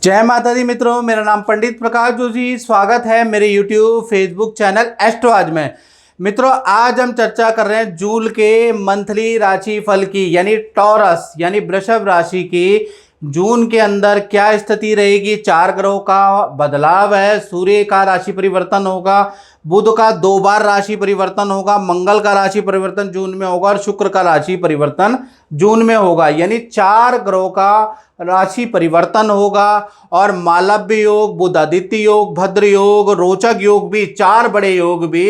जय माता दी मित्रों, मेरा नाम पंडित प्रकाश जोशी। स्वागत है मेरे YouTube फेसबुक चैनल एस्ट्रो आज में। मित्रों, आज हम चर्चा कर रहे हैं जून के मंथली राशि फल की, यानी टॉरस यानी वृषभ राशि की जून के अंदर क्या स्थिति रहेगी। 4 ग्रहों का बदलाव है, सूर्य का राशि परिवर्तन होगा, बुध का 2 बार राशि परिवर्तन होगा, मंगल का राशि परिवर्तन जून में होगा और शुक्र का राशि परिवर्तन जून में होगा। यानी 4 ग्रहों का राशि परिवर्तन होगा और मालव्य योग, बुधादित्य योग, भद्र योग, रोचक योग भी, 4 बड़े योग भी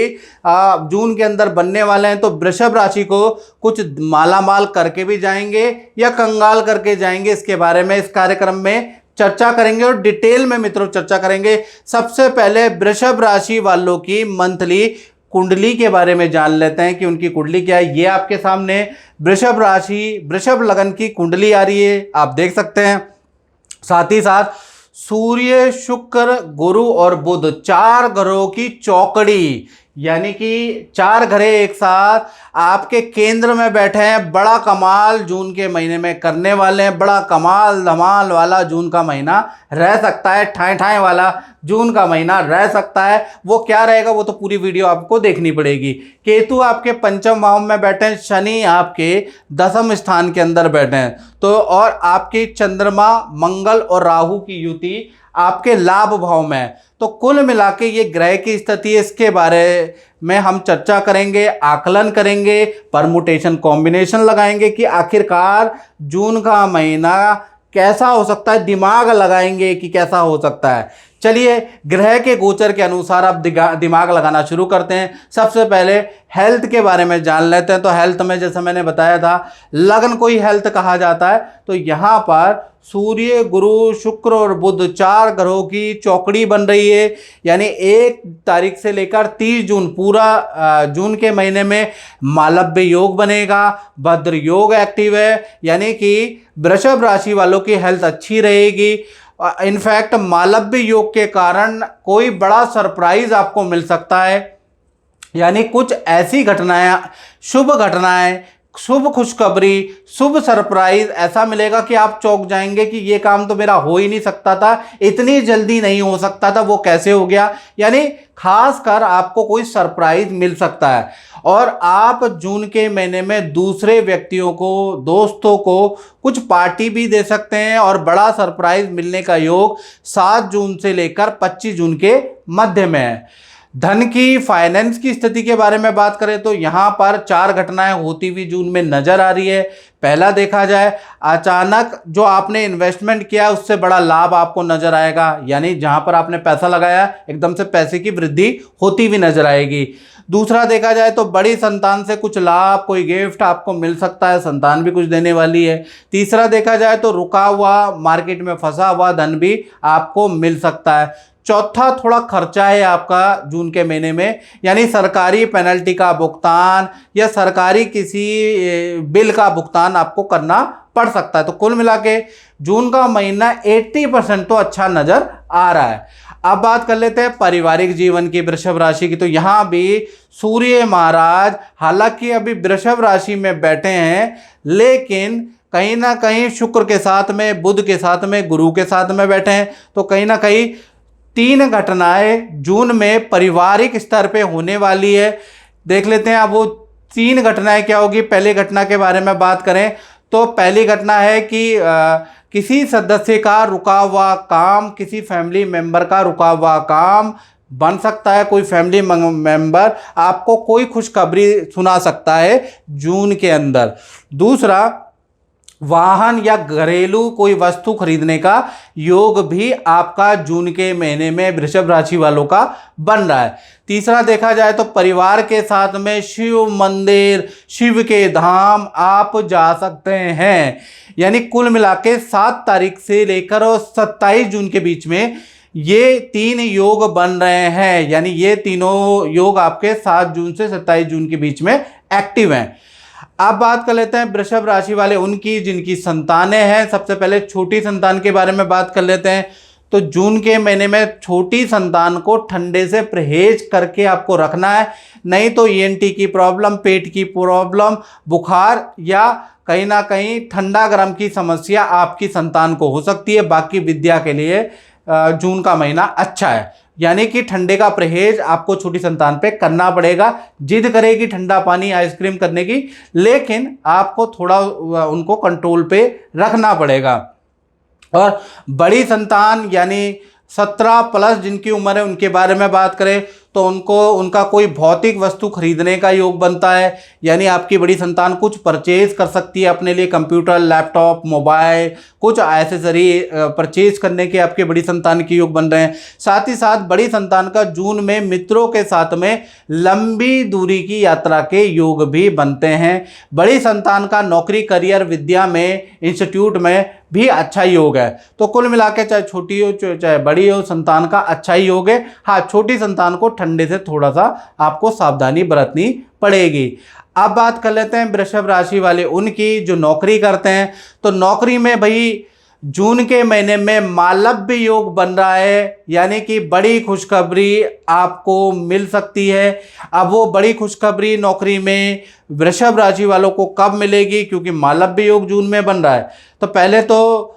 जून के अंदर बनने वाले हैं। तो वृषभ राशि को कुछ मालामाल करके भी जाएंगे या कंगाल करके जाएंगे, इसके बारे में इस कार्यक्रम में चर्चा करेंगे और डिटेल में मित्रों चर्चा करेंगे। सबसे पहले वृषभ राशि वालों की मंथली कुंडली के बारे में जान लेते हैं कि उनकी कुंडली क्या है। ये आपके सामने वृषभ राशि, वृषभ लगन की कुंडली आ रही है, आप देख सकते हैं। साथ ही साथ सूर्य, शुक्र, गुरु और बुध 4 ग्रहों की चौकड़ी, यानी कि 4 ग्रह एक साथ आपके केंद्र में बैठे हैं। बड़ा कमाल जून के महीने में करने वाले हैं। बड़ा कमाल धमाल वाला जून का महीना रह सकता है, ठाए ठाए वाला जून का महीना रह सकता है। वो क्या रहेगा वो तो पूरी वीडियो आपको देखनी पड़ेगी। केतु आपके पंचम भाव में बैठे हैं, शनि आपके 10वें स्थान के अंदर बैठे हैं। तो और आपके चंद्रमा, मंगल और राहु की युति आपके लाभ भाव में है। तो कुल मिला के ये ग्रह की स्थिति है, इसके बारे में हम चर्चा करेंगे, आकलन करेंगे, परमुटेशन कॉम्बिनेशन लगाएंगे कि आखिरकार जून का महीना कैसा हो सकता है, दिमाग लगाएंगे कि कैसा हो सकता है। चलिए ग्रह के गोचर के अनुसार आप दिमाग लगाना शुरू करते हैं। सबसे पहले हेल्थ के बारे में जान लेते हैं। तो हेल्थ में जैसे मैंने बताया था, लग्न को ही हेल्थ कहा जाता है। तो यहाँ पर सूर्य, गुरु, शुक्र और बुध 4 ग्रहों की चौकड़ी बन रही है। यानी 1 तारीख से लेकर 30 जून, पूरा जून के महीने में मालव्य योग बनेगा, भद्र योग एक्टिव है। यानी कि वृषभ राशि वालों की हेल्थ अच्छी रहेगी। इनफैक्ट मालव्य योग के कारण कोई बड़ा सरप्राइज आपको मिल सकता है। यानी कुछ ऐसी घटनाएं, शुभ घटनाएं, शुभ खुशखबरी, शुभ सरप्राइज ऐसा मिलेगा कि आप चौंक जाएंगे कि ये काम तो मेरा हो ही नहीं सकता था, इतनी जल्दी नहीं हो सकता था, वो कैसे हो गया। यानी खास कर आपको कोई सरप्राइज मिल सकता है। और आप जून के महीने में दूसरे व्यक्तियों को, दोस्तों को कुछ पार्टी भी दे सकते हैं और बड़ा सरप्राइज मिलने का योग 7 जून से लेकर 25 जून के मध्य में है। धन की, फाइनेंस की स्थिति के बारे में बात करें तो यहाँ पर 4 घटनाएं होती हुई जून में नजर आ रही है। पहला देखा जाए, अचानक जो आपने इन्वेस्टमेंट किया उससे बड़ा लाभ आपको नजर आएगा। यानी जहाँ पर आपने पैसा लगाया एकदम से पैसे की वृद्धि होती हुई नजर आएगी। दूसरा देखा जाए तो बड़ी संतान से कुछ लाभ, कोई गिफ्ट आपको मिल सकता है, संतान भी कुछ देने वाली है। तीसरा देखा जाए तो रुका हुआ, मार्केट में फंसा हुआ धन भी आपको मिल सकता है। चौथा थोड़ा खर्चा है आपका जून के महीने में, यानी सरकारी पेनल्टी का भुगतान या सरकारी किसी बिल का भुगतान आपको करना पड़ सकता है। तो कुल मिला के जून का महीना 80% तो अच्छा नजर आ रहा है। अब बात कर लेते हैं पारिवारिक जीवन की वृषभ राशि की। तो यहाँ भी सूर्य महाराज हालांकि अभी वृषभ राशि में बैठे हैं, लेकिन कहीं ना कहीं शुक्र के साथ में, बुध के साथ में, गुरु के साथ में बैठे हैं। तो कहीं ना कहीं 3 घटनाएं जून में पारिवारिक स्तर पे होने वाली है। देख लेते हैं अब वो 3 घटनाएं क्या होगी। पहली घटना के बारे में बात करें तो पहली घटना है कि किसी सदस्य का रुका हुआ काम, किसी फैमिली मेंबर का रुका हुआ काम बन सकता है। कोई फैमिली मेंबर आपको कोई खुशखबरी सुना सकता है जून के अंदर। दूसरा, वाहन या घरेलू कोई वस्तु खरीदने का योग भी आपका जून के महीने में वृषभ राशि वालों का बन रहा है। तीसरा देखा जाए तो परिवार के साथ में शिव मंदिर, शिव के धाम आप जा सकते हैं। यानी कुल मिला के 7 तारीख से लेकर और 27 जून के बीच में ये 3 योग बन रहे हैं। यानी ये तीनों योग आपके 7 जून से 27 जून के बीच में एक्टिव हैं। अब बात कर लेते हैं वृषभ राशि वाले उनकी जिनकी संतानें हैं। सबसे पहले छोटी संतान के बारे में बात कर लेते हैं। तो जून के महीने में छोटी संतान को ठंडे से परहेज करके आपको रखना है, नहीं तो ईएनटी की प्रॉब्लम, पेट की प्रॉब्लम, बुखार या कहीं ना कहीं ठंडा गर्म की समस्या आपकी संतान को हो सकती है। बाकी विद्या के लिए जून का महीना अच्छा है, यानी कि ठंडे का परहेज आपको छोटी संतान पे करना पड़ेगा। जिद करेगी ठंडा पानी आइसक्रीम करने की, लेकिन आपको थोड़ा उनको कंट्रोल पे रखना पड़ेगा। और बड़ी संतान यानी 17 प्लस जिनकी उम्र है उनके बारे में बात करें तो उनका कोई भौतिक वस्तु खरीदने का योग बनता है, यानी आपकी बड़ी संतान कुछ परचेज कर सकती है अपने लिए, कंप्यूटर, लैपटॉप, मोबाइल, कुछ एसेसरी परचेज करने के आपके बड़ी संतान के योग बन रहे हैं। साथ ही साथ बड़ी संतान का जून में मित्रों के साथ में लंबी दूरी की यात्रा के योग भी बनते हैं। बड़ी संतान का नौकरी, करियर, विद्या में, इंस्टीट्यूट में भी अच्छा योग है। तो कुल मिला के चाहे छोटी हो चाहे बड़ी हो, संतान का अच्छा ही योग है। हाँ, छोटी संतान को ठंडे से थोड़ा सा आपको सावधानी बरतनी पड़ेगी। अब बात कर लेते हैं वृषभ राशि वाले उनकी जो नौकरी करते हैं। तो नौकरी में भाई जून के महीने में मालव्य योग बन रहा है, यानी कि बड़ी खुशखबरी आपको मिल सकती है। अब वो बड़ी खुशखबरी नौकरी में वृषभ राशि वालों को कब मिलेगी, क्योंकि मालव्य योग जून में बन रहा है। तो पहले तो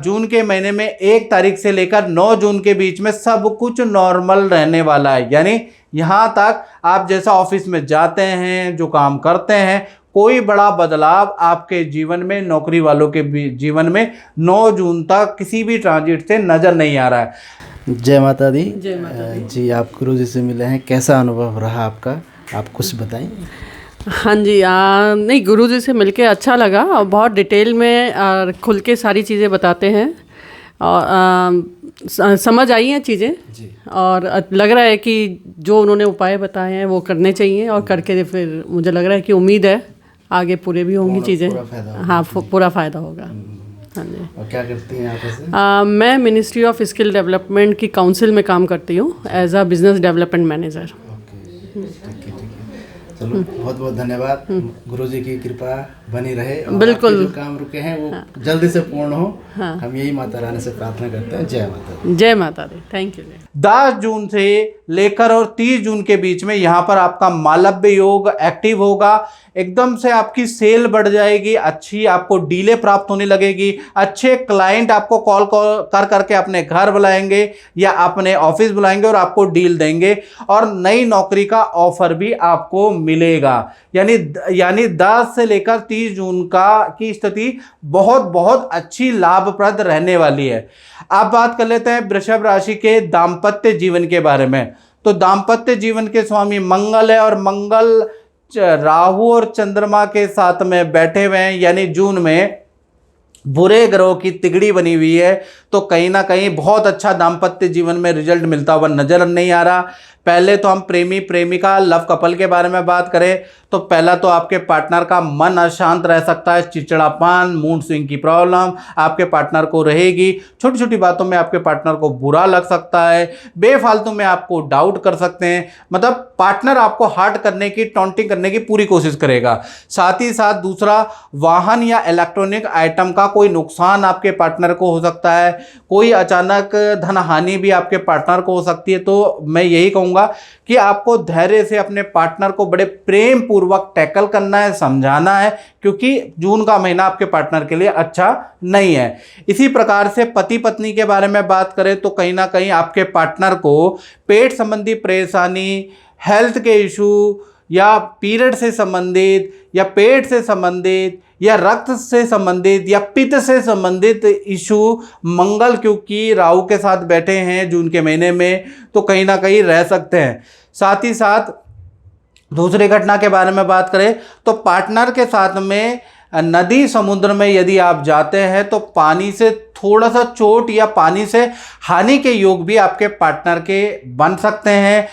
जून के महीने में 1 तारीख से लेकर 9 जून के बीच में सब कुछ नॉर्मल रहने वाला है, यानी यहाँ तक आप जैसा ऑफिस में जाते हैं, जो काम करते हैं, कोई बड़ा बदलाव आपके जीवन में, नौकरी वालों के जीवन में 9 जून तक किसी भी ट्रांजिट से नज़र नहीं आ रहा है। जय माता दी। जय माता दी। जी, आप गुरु जी से मिले हैं, कैसा अनुभव रहा आपका, आप कुछ बताएं। हाँ जी, नहीं, गुरु जी से मिलके अच्छा लगा और बहुत डिटेल में खुल के सारी चीज़ें बताते हैं और समझ आई हैं चीज़ें जी। और लग रहा है कि जो उन्होंने उपाय बताए हैं वो करने चाहिए और करके फिर मुझे लग रहा है कि उम्मीद है आगे पूरे भी होंगी चीज़ें। हाँ, पूरा फ़ायदा होगा। हाँ जी। और क्या करती हैं आप ऐसे? मैं मिनिस्ट्री ऑफ स्किल डेवलपमेंट की काउंसिल में काम करती हूँ as a business development manager. ठीक है। चलो, बहुत बहुत धन्यवाद। गुरुजी की कृपा बनी रहे और बिल्कुल। आपके जो काम रुके हैं वो जल्दी से पूर्ण हो। हम यही माता रानी से प्रार्थना करते हैं। जय माता दी। जय माता दी। Thank you. 10 जून से लेकर और 30 जून के बीच में यहाँ पर आपका मालव्य योग एक्टिव होगा। एकदम से आपकी सेल बढ़ जाएगी, अच्छी आपको डीले प्राप्त होने लगेगी, अच्छे क्लाइंट आपको कॉल कर करके अपने घर बुलाएंगे या अपने ऑफिस बुलाएंगे और आपको डील देंगे और नई नौकरी का ऑफर भी आपको मिलेगा। यानी 10 से लेकर 30 जून की स्थिति बहुत बहुत अच्छी लाभप्रद रहने वाली है। अब बात कर लेते हैं वृषभ राशि के दाम्पत्य जीवन के बारे में। तो दाम्पत्य जीवन के स्वामी मंगल है और मंगल राहु और चंद्रमा के साथ में बैठे हुए हैं, यानी जून में बुरे ग्रहों की तिगड़ी बनी हुई है। तो कहीं ना कहीं बहुत अच्छा दाम्पत्य जीवन में रिजल्ट मिलता हुआ नजर नहीं आ रहा। पहले तो हम प्रेमी प्रेमिका लव कपल के बारे में बात करें तो पहला तो आपके पार्टनर का मन अशांत रह सकता है, चिड़चिड़ापन, मूड स्विंग की प्रॉब्लम आपके पार्टनर को रहेगी। छोटी छोटी बातों में आपके पार्टनर को बुरा लग सकता है, बेफालतू में आपको डाउट कर सकते हैं, मतलब पार्टनर आपको हर्ट करने की, टॉन्टिंग करने की पूरी कोशिश करेगा। साथ ही साथ दूसरा, वाहन या इलेक्ट्रॉनिक आइटम का कोई नुकसान आपके पार्टनर को हो सकता है, कोई अचानक धन हानि भी आपके पार्टनर को हो सकती है। तो मैं यही कहूँगा कि आपको धैर्य से अपने पार्टनर को बड़े प्रेम पूर्वक टैकल करना है, समझाना है, क्योंकि जून का महीना आपके पार्टनर के लिए अच्छा नहीं है। इसी प्रकार से पति पत्नी के बारे में बात करें तो कहीं ना कहीं आपके पार्टनर को पेट संबंधी परेशानी, हेल्थ के इशू या पीरियड से संबंधित या पेट से संबंधित या रक्त से संबंधित या पित्त से संबंधित इशू, मंगल क्योंकि राहु के साथ बैठे हैं जून के महीने में, तो कहीं ना कहीं रह सकते हैं। साथ ही साथ दूसरी घटना के बारे में बात करें तो पार्टनर के साथ में नदी समुद्र में यदि आप जाते हैं तो पानी से थोड़ा सा चोट या पानी से हानि के योग भी आपके पार्टनर के बन सकते हैं।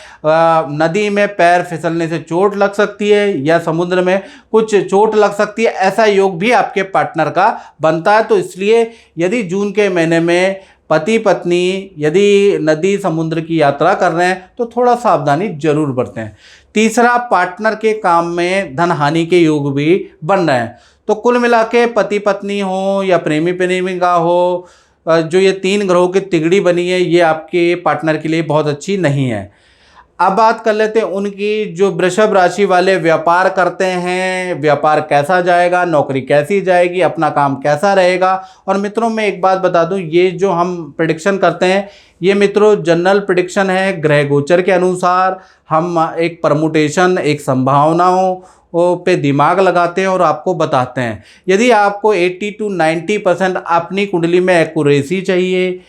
नदी में पैर फिसलने से चोट लग सकती है या समुद्र में कुछ चोट लग सकती है, ऐसा योग भी आपके पार्टनर का बनता है। तो इसलिए यदि जून के महीने में पति पत्नी यदि नदी समुद्र की यात्रा कर रहे हैं तो थोड़ा सावधानी जरूर बरतें। तीसरा, पार्टनर के काम में धन हानि के योग भी बन रहे हैं। तो कुल मिला के पति पत्नी हो या प्रेमी प्रेमिका हो, जो ये 3 ग्रहों की तिगड़ी बनी है ये आपके पार्टनर के लिए बहुत अच्छी नहीं है। अब बात कर लेते हैं उनकी, जो वृषभ राशि वाले व्यापार करते हैं, व्यापार कैसा जाएगा, नौकरी कैसी जाएगी, अपना काम कैसा रहेगा। और मित्रों मैं एक बात बता दूं, ये जो हम प्रेडिक्शन करते हैं ये मित्रों जनरल प्रेडिक्शन है, ग्रह गोचर के अनुसार हम एक परमुटेशन, एक संभावनाओं पे दिमाग लगाते हैं और आपको बताते हैं। यदि आपको 80 to 90% अपनी कुंडली में एक्यूरेसी चाहिए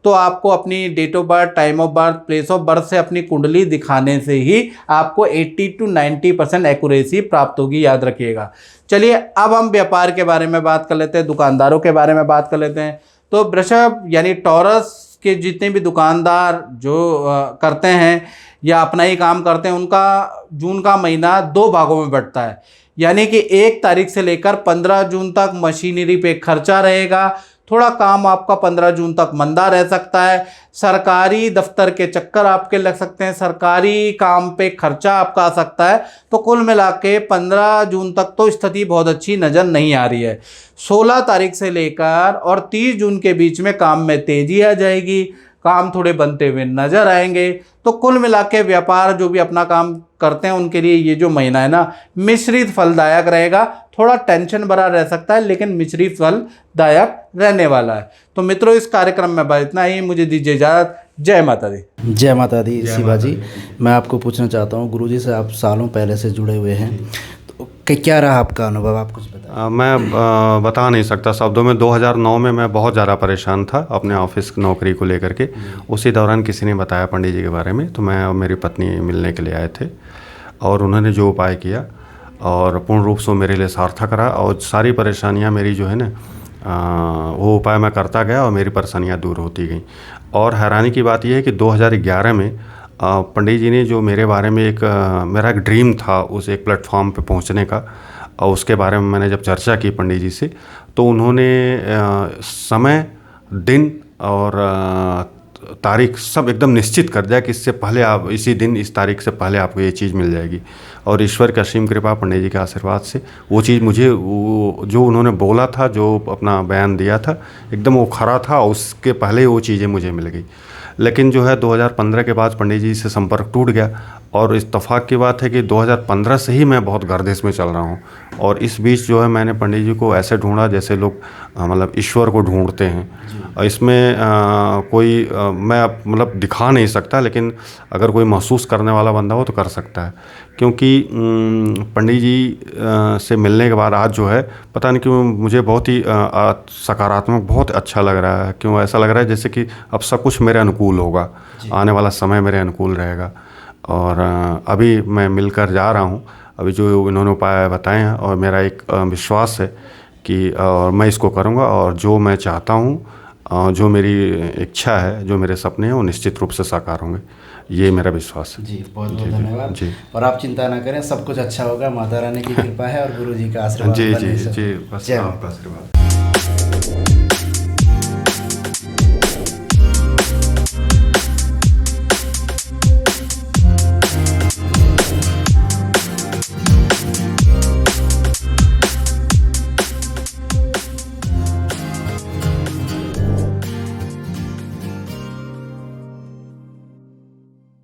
तो आपको अपनी date of birth, time of birth, place of birth से अपनी कुंडली दिखाने से ही आपको 80 to 90% एक्यूरेसी प्राप्त होगी, याद रखिएगा। चलिए अब हम व्यापार के बारे में बात कर लेते हैं, दुकानदारों के बारे में बात कर लेते हैं। तो वृषभ यानी टॉरस के जितने भी दुकानदार जो करते हैं या अपना ही काम करते हैं, उनका जून का महीना 2 भागों में बंटता है। यानी कि 1 तारीख से लेकर 15 जून तक मशीनरी पे खर्चा रहेगा, थोड़ा काम आपका 15 जून तक मंदा रह सकता है, सरकारी दफ्तर के चक्कर आपके लग सकते हैं, सरकारी काम पे खर्चा आपका आ सकता है। तो कुल मिला के 15 जून तक तो स्थिति बहुत अच्छी नज़र नहीं आ रही है। 16 तारीख से लेकर और 30 जून के बीच में काम में तेज़ी आ जाएगी, काम थोड़े बनते हुए नज़र आएंगे। तो कुल मिला के व्यापार जो भी अपना काम करते हैं उनके लिए ये जो महीना है ना मिश्रित फलदायक रहेगा, थोड़ा टेंशन भरा रह सकता है लेकिन मिश्रित फलदायक रहने वाला है। तो मित्रों इस कार्यक्रम में बस इतना ही, मुझे दीजिए इजाज़त। जय माता दी। जय माता दी। शिवा जी, मैं आपको पूछना चाहता हूँ, गुरुजी से आप सालों पहले से जुड़े हुए हैं, तो क्या रहा आपका अनुभव, आप कुछ बताएं। मैं बता नहीं सकता शब्दों में। 2009 में मैं बहुत ज़्यादा परेशान था अपने ऑफिस नौकरी को लेकर के। उसी दौरान किसी ने बताया पंडित जी के बारे में, तो मैं और मेरी पत्नी मिलने के लिए आए थे और उन्होंने जो उपाय किया और पूर्ण रूप से मेरे लिए सार्थक रहा। और सारी परेशानियां मेरी जो है ना वो उपाय मैं करता गया और मेरी परेशानियां दूर होती गई। और हैरानी की बात यह है कि 2011 में पंडित जी ने जो मेरे बारे में मेरा एक ड्रीम था उस एक प्लेटफॉर्म पे पहुंचने का, और उसके बारे में मैंने जब चर्चा की पंडित जी से, तो उन्होंने समय, दिन और तारीख सब एकदम निश्चित कर दिया कि इससे पहले आप इसी दिन इस तारीख से पहले आपको ये चीज़ मिल जाएगी। और ईश्वर की असीम कृपा, पंडित जी के आशीर्वाद से वो चीज़ मुझे जो उन्होंने बोला था, जो अपना बयान दिया था, एकदम वो खरा था। उसके पहले वो चीज़ें मुझे मिल गई। लेकिन जो है 2015 के बाद पंडित जी से संपर्क टूट गया। और इत्तफाक की बात है कि 2015 से ही मैं बहुत गर्दिश में चल रहा हूँ। और इस बीच जो है मैंने पंडित जी को ऐसे ढूंढा जैसे लोग मतलब ईश्वर को ढूंढते हैं। और इसमें कोई मैं मतलब दिखा नहीं सकता, लेकिन अगर कोई महसूस करने वाला बंदा हो तो कर सकता है। क्योंकि पंडित जी से मिलने के बाद आज जो है पता नहीं क्यों मुझे बहुत ही सकारात्मक, बहुत अच्छा लग रहा है। क्यों ऐसा लग रहा है जैसे कि अब सब कुछ मेरे अनुकूल होगा, आने वाला समय मेरे अनुकूल रहेगा। और अभी मैं मिलकर जा रहा हूँ, अभी जो इन्होंने उपाय बताए हैं, और मेरा एक विश्वास है कि और मैं इसको करूँगा, और जो मैं चाहता हूँ, जो मेरी इच्छा है, जो मेरे सपने हैं, वो निश्चित रूप से साकार होंगे। ये मेरा विश्वास है। जी, बहुत बहुत धन्यवाद जी। और आप चिंता ना करें, सब कुछ अच्छा होगा, माता रानी की कृपा है और गुरु जी का आशीर्वाद। जी जी जी, बस आपका आशीर्वाद।